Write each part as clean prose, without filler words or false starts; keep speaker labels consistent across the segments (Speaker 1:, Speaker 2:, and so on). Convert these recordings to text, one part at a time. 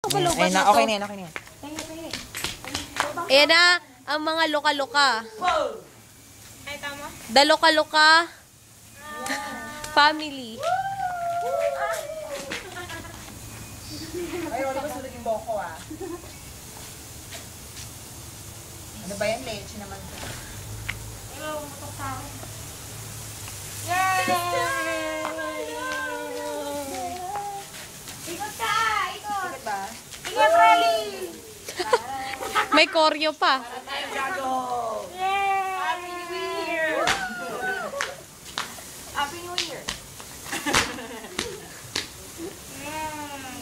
Speaker 1: Ay, na, okay na yan, okay na yan.
Speaker 2: Ayan na, ang mga loka-loka.
Speaker 3: Ay, tama.
Speaker 2: The loka-loka family.
Speaker 1: Ay, wala ba sulit yung boko ah? Ano ba yan? Leche naman ko.
Speaker 3: Ayaw, mutok sa akin. Yay! Ikot ka! Ikot!
Speaker 1: Bakit ba?
Speaker 3: Ikot, Rally!
Speaker 2: May koryo pa.
Speaker 3: Yay! Happy New Year! Happy New Year! Yay!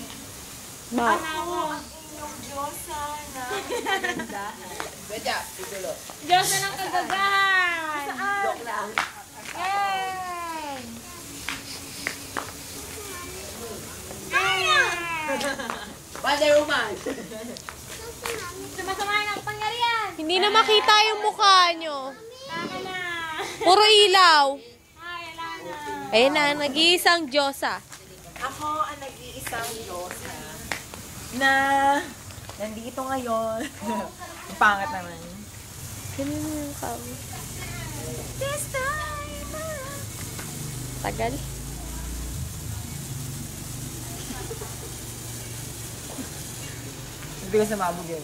Speaker 2: Ba?
Speaker 3: Ako ang inyong Diyosa na kagandahan.
Speaker 1: Good job, titulo.
Speaker 3: Diyosa ng kagagahan! Saan?
Speaker 1: Joke lang.
Speaker 3: Yay! Yay!
Speaker 1: Wonder Woman.
Speaker 3: Sumasamahin ang pangyarihan!
Speaker 2: Hindi na makita yung mukha nyo.
Speaker 3: Tama na!
Speaker 2: Puro ilaw.
Speaker 3: Ay, wala na!
Speaker 2: Ayan na, nag-iisang Diyosa.
Speaker 1: Ako ang nag-iisang Diyos na nandito ngayon. Ang pangat naman.
Speaker 2: Ganun yung kami.
Speaker 3: This time!
Speaker 2: Tagal.
Speaker 1: Hindi ko sa mabog yun.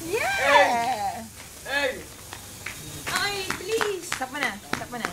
Speaker 3: Yeah!
Speaker 1: Hey!
Speaker 3: Okay, please!
Speaker 1: Stop mo na. Stop mo na.